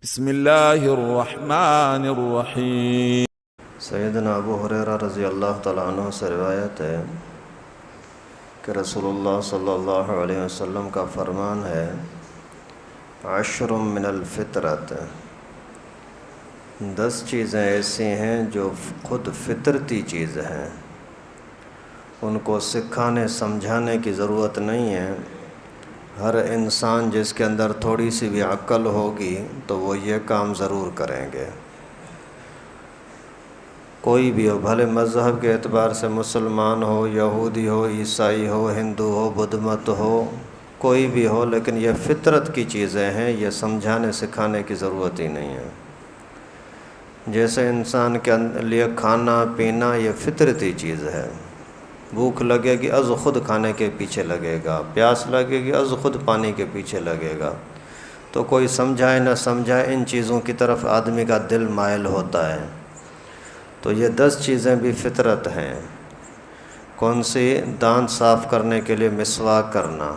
بسم اللہ الرحمن الرحیم۔ سیدنا ابو ہریرہ رضی اللہ تعالیٰ عنہ سے روایت ہے کہ رسول اللہ صلی اللہ علیہ وسلم کا فرمان ہے، 10 من الفطرت، 10 چیزیں ایسی ہیں جو خود فطرتی چیز ہیں، ان کو سکھانے سمجھانے کی ضرورت نہیں ہے۔ ہر انسان جس کے اندر تھوڑی سی بھی عقل ہوگی تو وہ یہ کام ضرور کریں گے، کوئی بھی ہو، بھلے مذہب کے اعتبار سے مسلمان ہو، یہودی ہو، عیسائی ہو، ہندو ہو، بدھ مت ہو، کوئی بھی ہو، لیکن یہ فطرت کی چیزیں ہیں، یہ سمجھانے سکھانے کی ضرورت ہی نہیں ہے۔ جیسے انسان کے لیے کھانا پینا یہ فطرتی چیز ہے، بھوک لگے گی از خود کھانے کے پیچھے لگے گا، پیاس لگے گی از خود پانی کے پیچھے لگے گا، تو کوئی سمجھائے نہ سمجھائے ان چیزوں کی طرف آدمی کا دل مائل ہوتا ہے۔ تو یہ 10 چیزیں بھی فطرت ہیں۔ کون سی؟ دانت صاف کرنے کے لیے مسواک کرنا،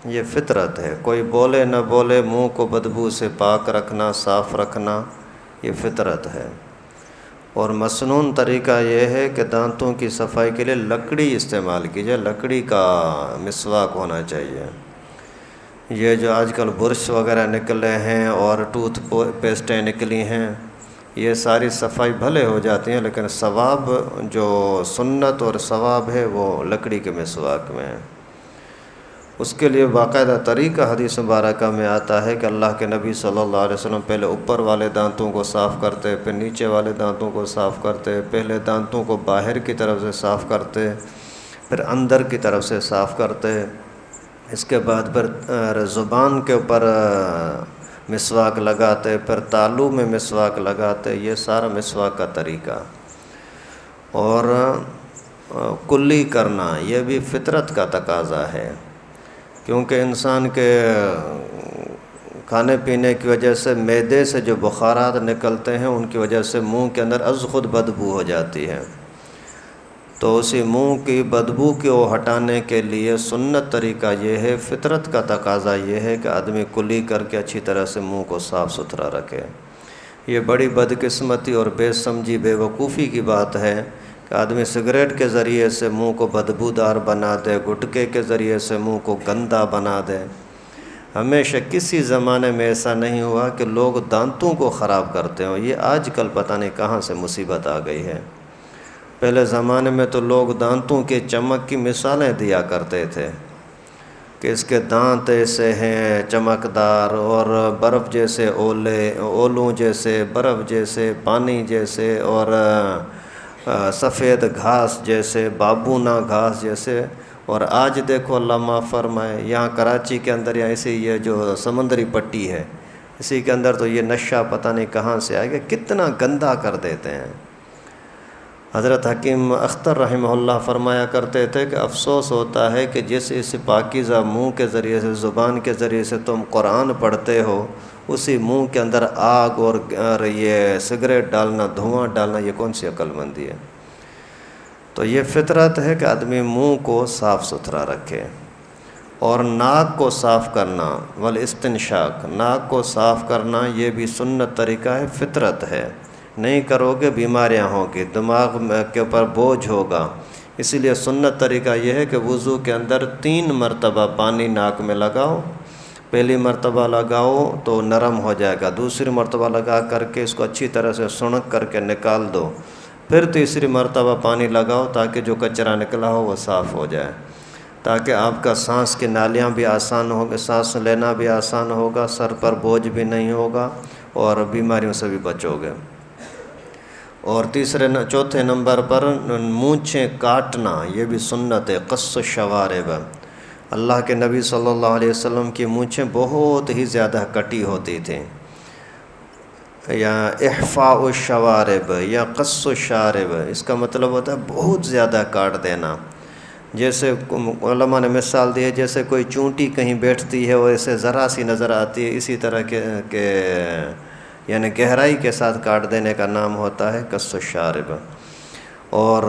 یہ فطرت ہے۔ کوئی بولے نہ بولے منہ کو بدبو سے پاک رکھنا، صاف رکھنا، یہ فطرت ہے۔ اور مسنون طریقہ یہ ہے کہ دانتوں کی صفائی کے لیے لکڑی استعمال کیجیے، لکڑی کا مسواک ہونا چاہیے۔ یہ جو آج کل برش وغیرہ نکلے ہیں اور ٹوتھ پیسٹیں نکلی ہیں، یہ ساری صفائی بھلے ہو جاتی ہیں، لیکن ثواب جو سنت اور ثواب ہے وہ لکڑی کے مسواک میں ہے۔ اس کے لیے باقاعدہ طریقہ حدیث مبارکہ میں آتا ہے کہ اللہ کے نبی صلی اللہ علیہ وسلم پہلے اوپر والے دانتوں کو صاف کرتے، پھر نیچے والے دانتوں کو صاف کرتے، پہلے دانتوں کو باہر کی طرف سے صاف کرتے، پھر اندر کی طرف سے صاف کرتے، اس کے بعد پھر زبان کے اوپر مسواک لگاتے، پھر تالو میں مسواک لگاتے، یہ سارا مسواک کا طریقہ۔ اور کلی کرنا یہ بھی فطرت کا تقاضا ہے، کیونکہ انسان کے کھانے پینے کی وجہ سے معدے سے جو بخارات نکلتے ہیں ان کی وجہ سے منہ کے اندر از خود بدبو ہو جاتی ہے، تو اسی منہ کی بدبو کو ہٹانے کے لیے سنت طریقہ یہ ہے، فطرت کا تقاضا یہ ہے کہ آدمی کلی کر کے اچھی طرح سے منہ کو صاف ستھرا رکھے۔ یہ بڑی بدقسمتی اور بے سمجھی بے وقوفی کی بات ہے کہ آدمی سگریٹ کے ذریعے سے منہ کو بدبودار بنا دے، گٹکے کے ذریعے سے منہ کو گندا بنا دے۔ ہمیشہ کسی زمانے میں ایسا نہیں ہوا کہ لوگ دانتوں کو خراب کرتے ہوں، یہ آج کل پتہ نہیں کہاں سے مصیبت آ گئی ہے۔ پہلے زمانے میں تو لوگ دانتوں کے چمک کی مثالیں دیا کرتے تھے کہ اس کے دانت ایسے ہیں چمکدار، اور برف جیسے اولوں جیسے، برف جیسے، پانی جیسے، اور سفید گھاس جیسے، بابونا گھاس جیسے۔ اور آج دیکھو اللہ معاف فرمائے، یہاں کراچی کے اندر یا اسی یہ جو سمندری پٹی ہے اسی کے اندر تو یہ نشہ پتہ نہیں کہاں سے آئے گا، کتنا گندا کر دیتے ہیں۔ حضرت حکیم اختر رحمہ اللہ فرمایا کرتے تھے کہ افسوس ہوتا ہے کہ جس اس پاکیزہ منہ کے ذریعے سے، زبان کے ذریعے سے تم قرآن پڑھتے ہو، اسی منہ کے اندر آگ اور یہ سگریٹ ڈالنا، دھواں ڈالنا، یہ کون سی عقل مندی ہے؟ تو یہ فطرت ہے کہ آدمی منہ کو صاف ستھرا رکھے۔ اور ناک کو صاف کرنا، والاستنشاق، ناک کو صاف کرنا یہ بھی سنت طریقہ ہے، فطرت ہے۔ نہیں کرو گے بیماریاں ہوں گی، دماغ کے اوپر بوجھ ہوگا، اسی لیے سنت طریقہ یہ ہے کہ وضو کے اندر 3 مرتبہ پانی ناک میں لگاؤ۔ پہلی مرتبہ لگاؤ تو نرم ہو جائے گا، دوسری مرتبہ لگا کر کے اس کو اچھی طرح سے سنک کر کے نکال دو، پھر تیسری مرتبہ پانی لگاؤ تاکہ جو کچرا نکلا ہو وہ صاف ہو جائے، تاکہ آپ کا سانس کی نالیاں بھی آسان ہوگا، سانس لینا بھی آسان ہوگا، سر پر بوجھ بھی نہیں ہوگا، اور بیماریوں سے بھی بچو گے۔ اور چوتھے نمبر پر مونچھیں کاٹنا، یہ بھی سنت ہے، قص الشوارب۔ اللہ کے نبی صلی اللہ علیہ وسلم کی مونچھیں بہت ہی زیادہ کٹی ہوتی تھیں، یا احفاء الشوارب یا قص الشارب، اس کا مطلب ہوتا ہے بہت زیادہ کاٹ دینا۔ جیسے علماء نے مثال دی ہے، جیسے کوئی چونٹی کہیں بیٹھتی ہے اور اسے ذرا سی نظر آتی ہے، اسی طرح کے یعنی گہرائی کے ساتھ کاٹ دینے کا نام ہوتا ہے قص الشارب۔ اور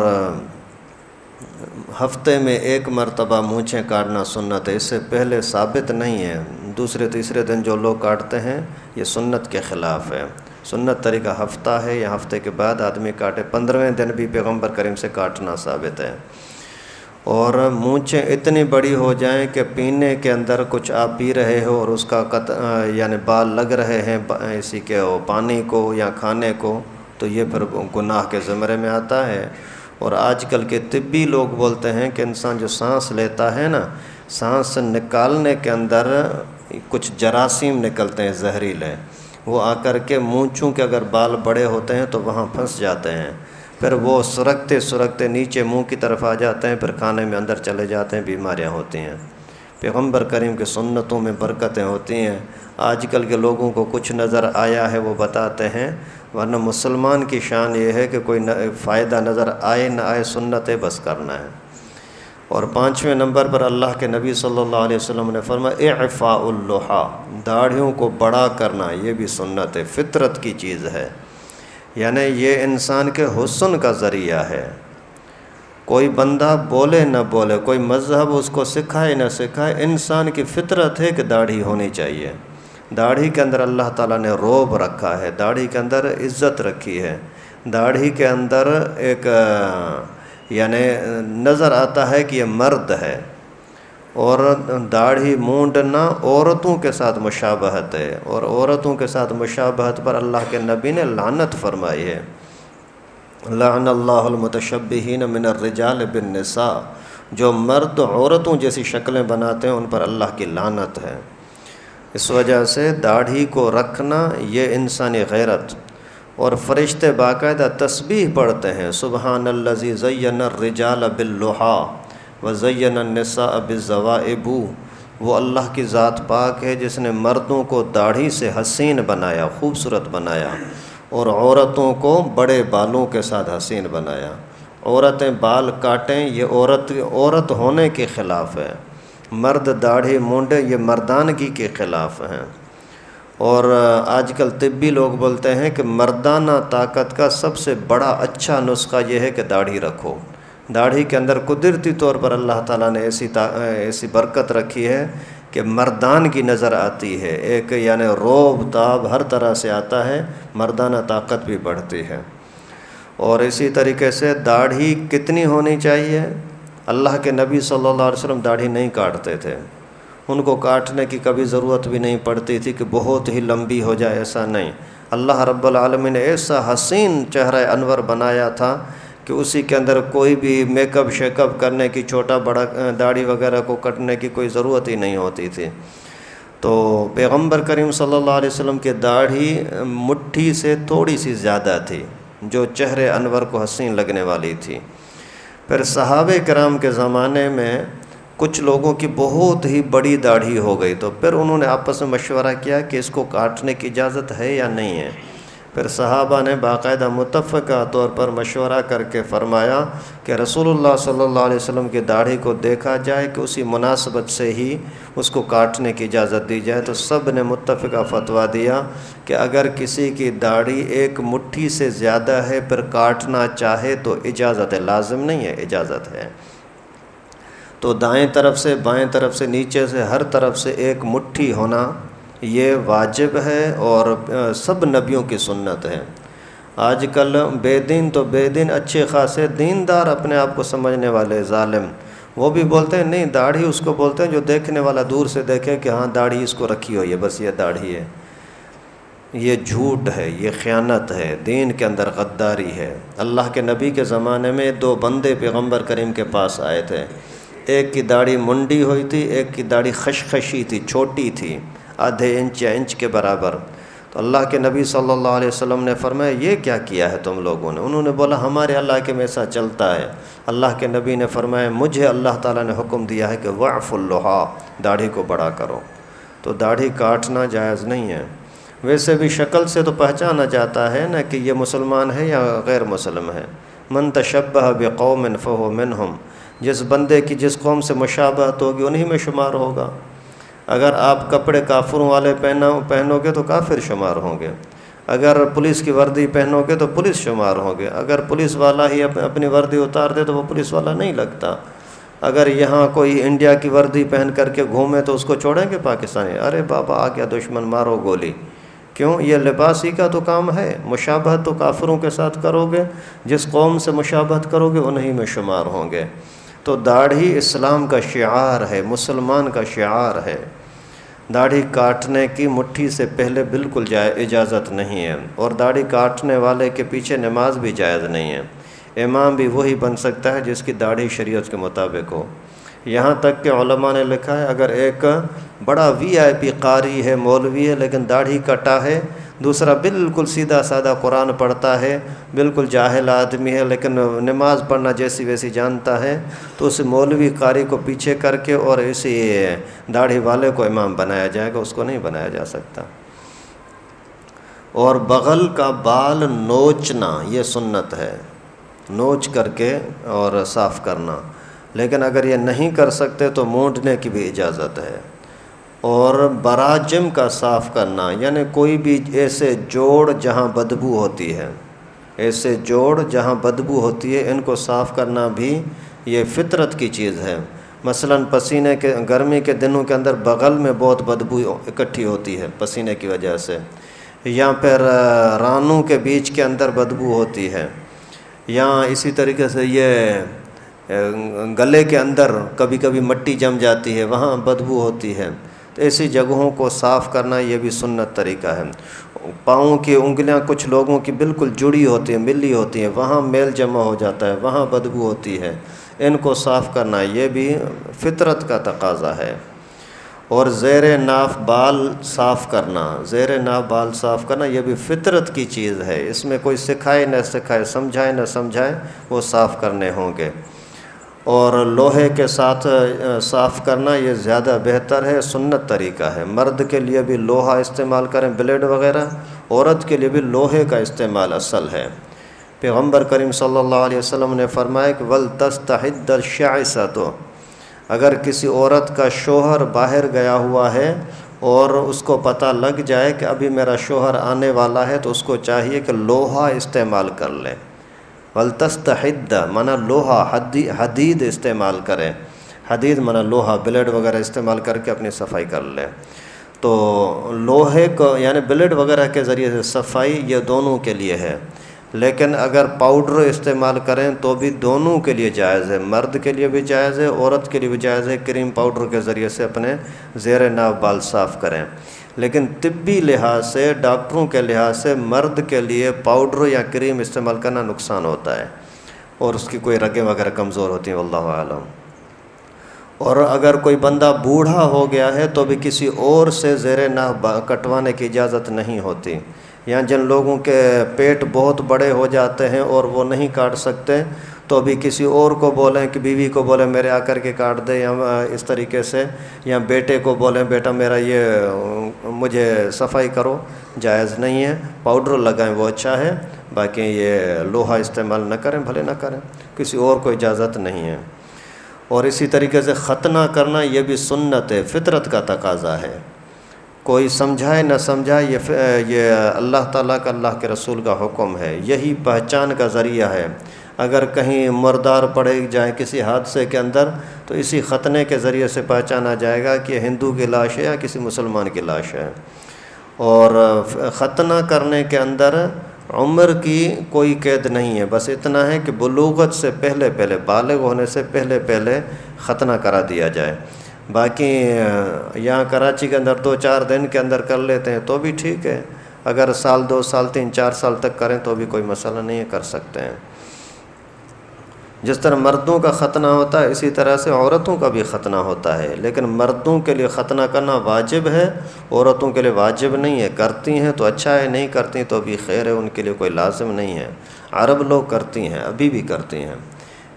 ہفتے میں 1 مرتبہ مونچھیں کاٹنا سنت ہے، اس سے پہلے ثابت نہیں ہے۔ دوسرے تیسرے دن جو لوگ کاٹتے ہیں یہ سنت کے خلاف ہے۔ سنت طریقہ ہفتہ ہے یا ہفتے کے بعد آدمی کاٹے، 15ویں دن بھی پیغمبر کریم سے کاٹنا ثابت ہے۔ اور مونچھیں اتنی بڑی ہو جائیں کہ پینے کے اندر کچھ آپ پی رہے ہو اور اس کا یعنی بال لگ رہے ہیں اسی کے پانی کو یا کھانے کو، تو یہ پھر گناہ کے زمرے میں آتا ہے۔ اور آج کل کے طبی لوگ بولتے ہیں کہ انسان جو سانس لیتا ہے نا، سانس نکالنے کے اندر کچھ جراثیم نکلتے ہیں زہریلے، وہ آ کر کے مونچھوں کے اگر بال بڑے ہوتے ہیں تو وہاں پھنس جاتے ہیں، پھر وہ سرکتے سرکتے نیچے منہ کی طرف آ جاتے ہیں، پھر کھانے میں اندر چلے جاتے ہیں، بیماریاں ہوتی ہیں۔ پیغمبر کریم کے سنتوں میں برکتیں ہوتی ہیں۔ آج کل کے لوگوں کو کچھ نظر آیا ہے وہ بتاتے ہیں، ورنہ مسلمان کی شان یہ ہے کہ کوئی فائدہ نظر آئے نہ آئے، سنتیں بس کرنا ہے۔ اور 5ویں نمبر پر اللہ کے نبی صلی اللہ علیہ وسلم نے فرمایا اعفاء اللحیٰ، داڑھیوں کو بڑا کرنا، یہ بھی سنت ہے، فطرت کی چیز ہے، یعنی یہ انسان کے حسن کا ذریعہ ہے۔ کوئی بندہ بولے نہ بولے، کوئی مذہب اس کو سکھائے نہ سکھائے، انسان کی فطرت ہے کہ داڑھی ہونی چاہیے۔ داڑھی کے اندر اللہ تعالیٰ نے روب رکھا ہے، داڑھی کے اندر عزت رکھی ہے، داڑھی کے اندر ایک یعنی نظر آتا ہے کہ یہ مرد ہے۔ اور داڑھی مونڈنا عورتوں کے ساتھ مشابہت ہے، اور عورتوں کے ساتھ مشابہت پر اللہ کے نبی نے لعنت فرمائی ہے، لعن اللہ المتشبہین من الرجال بالنساء، جو مرد عورتوں جیسی شکلیں بناتے ہیں ان پر اللہ کی لعنت ہے۔ اس وجہ سے داڑھی کو رکھنا یہ انسانی غیرت، اور فرشتے باقاعدہ تسبیح پڑھتے ہیں، سبحان الذی زین الرجال باللحیٰ وزین النساء بالزوائب، وہ اللہ کی ذات پاک ہے جس نے مردوں کو داڑھی سے حسین بنایا، خوبصورت بنایا، اور عورتوں کو بڑے بالوں کے ساتھ حسین بنایا۔ عورتیں بال کاٹیں یہ عورت ہونے کے خلاف ہے، مرد داڑھی مونڈے یہ مردانگی کے خلاف ہیں۔ اور آج کل طبی لوگ بولتے ہیں کہ مردانہ طاقت کا سب سے بڑا اچھا نسخہ یہ ہے کہ داڑھی رکھو۔ داڑھی کے اندر قدرتی طور پر اللہ تعالیٰ نے ایسی برکت رکھی ہے کہ مردانگی نظر آتی ہے، ایک یعنی روب تاب ہر طرح سے آتا ہے، مردانہ طاقت بھی بڑھتی ہے۔ اور اسی طریقے سے داڑھی کتنی ہونی چاہیے؟ اللہ کے نبی صلی اللہ علیہ وسلم داڑھی نہیں کاٹتے تھے، ان کو کاٹنے کی کبھی ضرورت بھی نہیں پڑتی تھی کہ بہت ہی لمبی ہو جائے، ایسا نہیں۔ اللہ رب العالمین نے ایسا حسین چہرہ انور بنایا تھا کہ اسی کے اندر کوئی بھی میک اپ شیک اپ کرنے کی، چھوٹا بڑا داڑھی وغیرہ کو کٹنے کی کوئی ضرورت ہی نہیں ہوتی تھی۔ تو پیغمبر کریم صلی اللہ علیہ وسلم کی داڑھی مٹھی سے تھوڑی سی زیادہ تھی، جو چہرے انور کو حسین لگنے والی تھی۔ پھر صحابہ کرام کے زمانے میں کچھ لوگوں کی بہت ہی بڑی داڑھی ہو گئی، تو پھر انہوں نے آپس میں مشورہ کیا کہ اس کو کاٹنے کی اجازت ہے یا نہیں ہے۔ پھر صحابہ نے باقاعدہ متفقہ طور پر مشورہ کر کے فرمایا کہ رسول اللہ صلی اللہ علیہ وسلم کی داڑھی کو دیکھا جائے کہ اسی مناسبت سے ہی اس کو کاٹنے کی اجازت دی جائے۔ تو سب نے متفقہ فتویٰ دیا کہ اگر کسی کی داڑھی ایک مٹھی سے زیادہ ہے پھر کاٹنا چاہے تو اجازت ہے، لازم نہیں ہے، اجازت ہے۔ تو دائیں طرف سے، بائیں طرف سے، نیچے سے، ہر طرف سے ایک مٹھی ہونا یہ واجب ہے اور سب نبیوں کی سنت ہے۔ آج کل بے دین تو بے دین، اچھے خاصے دیندار اپنے آپ کو سمجھنے والے ظالم، وہ بھی بولتے ہیں نہیں داڑھی اس کو بولتے ہیں جو دیکھنے والا دور سے دیکھے کہ ہاں داڑھی اس کو رکھی ہوئی ہے، بس یہ داڑھی ہے۔ یہ جھوٹ ہے، یہ خیانت ہے، دین کے اندر غداری ہے۔ اللہ کے نبی کے زمانے میں دو بندے پیغمبر کریم کے پاس آئے تھے، ایک کی داڑھی منڈی ہوئی تھی، ایک کی داڑھی خشخشی تھی، چھوٹی تھی، آدھے انچ یا انچ کے برابر۔ تو اللہ کے نبی صلی اللہ علیہ وسلم نے فرمایا یہ کیا کیا ہے تم لوگوں نے؟ انہوں نے بولا ہمارے علاقے میں ایسا چلتا ہے۔ اللہ کے نبی نے فرمایا مجھے اللہ تعالیٰ نے حکم دیا ہے کہ وعف اللحیٰ، داڑھی کو بڑا کرو۔ تو داڑھی کاٹنا جائز نہیں ہے۔ ویسے بھی شکل سے تو پہچانا جاتا ہے نا کہ یہ مسلمان ہے یا غیر مسلم ہے۔ من تشبہ بقوم فہو منہم، جس بندے کی جس قوم سے مشابہت ہوگی انہی میں شمار ہوگا۔ اگر آپ کپڑے کافروں والے پہنو گے تو کافر شمار ہوں گے، اگر پولیس کی وردی پہنو گے تو پولیس شمار ہوں گے، اگر پولیس والا ہی اپنی وردی اتار دے تو وہ پولیس والا نہیں لگتا۔ اگر یہاں کوئی انڈیا کی وردی پہن کر کے گھومے تو اس کو چھوڑیں گے پاکستانی؟ ارے بابا آ گیا دشمن مارو گولی. کیوں؟ یہ لباس ہی کا تو کام ہے. مشابہت تو کافروں کے ساتھ کرو گے، جس قوم سے مشابہت کرو گے انہی میں شمار ہوں گے. تو داڑھی اسلام کا شعار ہے، مسلمان کا شعار ہے. داڑھی کاٹنے کی مٹھی سے پہلے بالکل اجازت نہیں ہے، اور داڑھی کاٹنے والے کے پیچھے نماز بھی جائز نہیں ہے. امام بھی وہی بن سکتا ہے جس کی داڑھی شریعت کے مطابق ہو. یہاں تک کہ علماء نے لکھا ہے اگر ایک بڑا VIP قاری ہے، مولوی ہے، لیکن داڑھی کٹا ہے، دوسرا بالکل سیدھا سادہ قرآن پڑھتا ہے، بالکل جاہل آدمی ہے لیکن نماز پڑھنا جیسی ویسی جانتا ہے، تو اس مولوی قاری کو پیچھے کر کے اور اسی داڑھی والے کو امام بنایا جائے گا، اس کو نہیں بنایا جا سکتا. اور بغل کا بال نوچنا یہ سنت ہے، نوچ کر کے اور صاف کرنا. لیکن اگر یہ نہیں کر سکتے تو مونڈنے کی بھی اجازت ہے. اور براجم کا صاف کرنا، یعنی کوئی بھی ایسے جوڑ جہاں بدبو ہوتی ہے، ایسے جوڑ جہاں بدبو ہوتی ہے، ان کو صاف کرنا بھی یہ فطرت کی چیز ہے. مثلا پسینے کے گرمی کے دنوں کے اندر بغل میں بہت بدبو اکٹھی ہوتی ہے پسینے کی وجہ سے، یا پھر رانوں کے بیچ کے اندر بدبو ہوتی ہے، یا اسی طریقے سے یہ گلے کے اندر کبھی کبھی مٹی جم جاتی ہے، وہاں بدبو ہوتی ہے. تو ایسی جگہوں کو صاف کرنا یہ بھی سنت طریقہ ہے. پاؤں کی انگلیاں کچھ لوگوں کی بالکل جڑی ہوتی ہیں، ملی ہوتی ہیں، وہاں میل جمع ہو جاتا ہے، وہاں بدبو ہوتی ہے، ان کو صاف کرنا یہ بھی فطرت کا تقاضا ہے. اور زیر ناف بال صاف کرنا، زیر ناف بال صاف کرنا یہ بھی فطرت کی چیز ہے. اس میں کوئی سکھائے نہ سکھائے، سمجھائے نہ سمجھائے، وہ صاف کرنے ہوں گے. اور لوہے کے ساتھ صاف کرنا یہ زیادہ بہتر ہے، سنت طریقہ ہے. مرد کے لیے بھی لوہا استعمال کریں، بلیڈ وغیرہ، عورت کے لیے بھی لوہے کا استعمال اصل ہے. پیغمبر کریم صلی اللہ علیہ وسلم نے فرمایا کہ وَلْتَسْتَحِدَّ الشَّعِثَةُ، اگر کسی عورت کا شوہر باہر گیا ہوا ہے اور اس کو پتہ لگ جائے کہ ابھی میرا شوہر آنے والا ہے، تو اس کو چاہیے کہ لوہا استعمال کر لے. وَلْتَسْتَحِدَّ مانا لوہا، حدید استعمال کرے. حدید مانا لوہا، بلیڈ وغیرہ استعمال کر کے اپنی صفائی کر لے. تو لوہے کو یعنی بلیڈ وغیرہ کے ذریعے سے صفائی یہ دونوں کے لیے ہے. لیکن اگر پاؤڈر استعمال کریں تو بھی دونوں کے لیے جائز ہے، مرد کے لیے بھی جائز ہے، عورت کے لیے بھی جائز ہے. کریم پاؤڈر کے ذریعے سے اپنے زیر ناف بال صاف کریں. لیکن طبی لحاظ سے، ڈاکٹروں کے لحاظ سے مرد کے لیے پاؤڈر یا کریم استعمال کرنا نقصان ہوتا ہے، اور اس کی کوئی رگیں وغیرہ کمزور ہوتی ہیں، واللہ اعلم. اور اگر کوئی بندہ بوڑھا ہو گیا ہے تو بھی کسی اور سے زیر ناف کٹوانے کی اجازت نہیں ہوتی. یا جن لوگوں کے پیٹ بہت بڑے ہو جاتے ہیں اور وہ نہیں کاٹ سکتے، تو بھی کسی اور کو بولیں کہ بیوی کو بولیں میرے آ کر کے کاٹ دے، یا اس طریقے سے، یا بیٹے کو بولیں بیٹا میرا یہ مجھے صفائی کرو، جائز نہیں ہے. پاؤڈر لگائیں وہ اچھا ہے، باقی یہ لوہا استعمال نہ کریں، بھلے نہ کریں، کسی اور کو اجازت نہیں ہے. اور اسی طریقے سے ختنہ کرنا یہ بھی سنت ہے، فطرت کا تقاضا ہے. کوئی سمجھائے نہ سمجھائے، یہ اللہ تعالیٰ کا، اللہ کے رسول کا حکم ہے. یہی پہچان کا ذریعہ ہے. اگر کہیں مردار پڑے جائیں کسی حادثے کے اندر، تو اسی ختنے کے ذریعے سے پہچانا جائے گا کہ ہندو کی لاش ہے یا کسی مسلمان کی لاش ہے. اور ختنہ کرنے کے اندر عمر کی کوئی قید نہیں ہے، بس اتنا ہے کہ بلوغت سے پہلے بالغ ہونے سے پہلے ختنہ کرا دیا جائے. باقی یہاں کراچی کے اندر 2-4 دن کے اندر کر لیتے ہیں تو بھی ٹھیک ہے. اگر سال 2 سال 3 4 سال تک کریں تو بھی کوئی مسئلہ نہیں ہے، کر سکتے ہیں. جس طرح مردوں کا ختنہ ہوتا ہے اسی طرح سے عورتوں کا بھی ختنہ ہوتا ہے. لیکن مردوں کے لیے ختنہ کرنا واجب ہے، عورتوں کے لیے واجب نہیں ہے. کرتی ہیں تو اچھا ہے، نہیں کرتی تو بھی خیر ہے، ان کے لیے کوئی لازم نہیں ہے. عرب لوگ کرتی ہیں، ابھی بھی کرتی ہیں.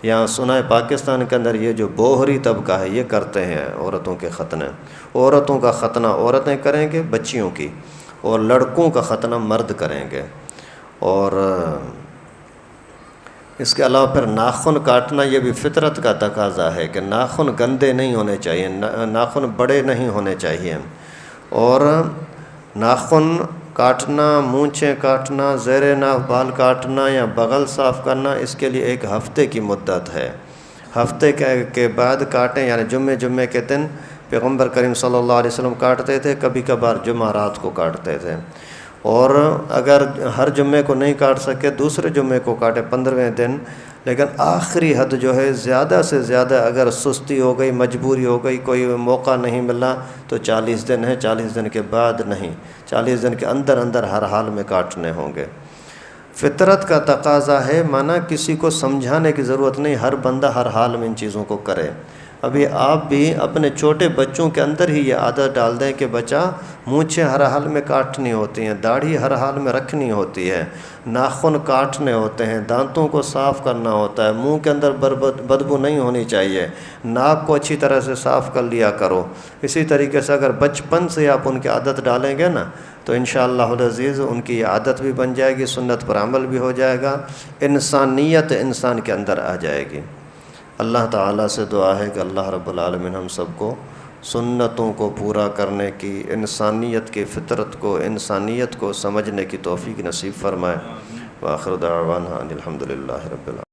یہاں سنا ہے پاکستان کے اندر یہ جو بوہری طبقہ ہے یہ کرتے ہیں عورتوں کے ختنے. عورتوں کا ختنہ عورتیں کریں گے بچیوں کی، اور لڑکوں کا ختنہ مرد کریں گے. اور اس کے علاوہ پھر ناخن کاٹنا یہ بھی فطرت کا تقاضا ہے کہ ناخن گندے نہیں ہونے چاہیے، ناخن بڑے نہیں ہونے چاہیے. اور ناخن کاٹنا، مونچھیں کاٹنا، زیر ناف بال کاٹنا یا بغل صاف کرنا، اس کے لیے 1 ہفتے کی مدت ہے. ہفتے کے بعد کاٹیں، یعنی جمعے کے دن پیغمبر کریم صلی اللہ علیہ وسلم کاٹتے تھے، کبھی کبھار جمعرات کو کاٹتے تھے، اور اگر ہر جمعے کو نہیں کاٹ سکے دوسرے جمعے کو کاٹے 15ویں دن، لیکن آخری حد جو ہے زیادہ سے زیادہ اگر سستی ہو گئی، مجبوری ہو گئی، کوئی موقع نہیں ملا تو 40 دن ہے، 40 دن کے بعد نہیں، 40 دن کے اندر ہر حال میں کاٹنے ہوں گے۔ فطرت کا تقاضا ہے، مانا کسی کو سمجھانے کی ضرورت نہیں، ہر بندہ ہر حال میں ان چیزوں کو کرے۔ ابھی آپ بھی اپنے چھوٹے بچوں کے اندر ہی یہ عادت ڈال دیں کہ بچہ مونچھیں ہر حال میں کاٹنی ہوتی ہیں، داڑھی ہر حال میں رکھنی ہوتی ہے، ناخن کاٹنے ہوتے ہیں، دانتوں کو صاف کرنا ہوتا ہے، منہ کے اندر بدبو نہیں ہونی چاہیے، ناک کو اچھی طرح سے صاف کر لیا کرو۔ اسی طریقے سے اگر بچپن سے آپ ان کی عادت ڈالیں گے نا تو انشاءاللہ العزیز ان کی یہ عادت بھی بن جائے گی، سنت پر عمل بھی ہو جائے گا، انسانیت انسان کے اندر آ جائے گی۔ اللہ تعالیٰ سے دعا ہے کہ اللہ رب العالمین ہم سب کو سنتوں کو پورا کرنے کی، انسانیت کی فطرت کو، انسانیت کو سمجھنے کی توفیق نصیب فرمائے۔ وآخر دعوانا ان الحمد للہ رب العالمین۔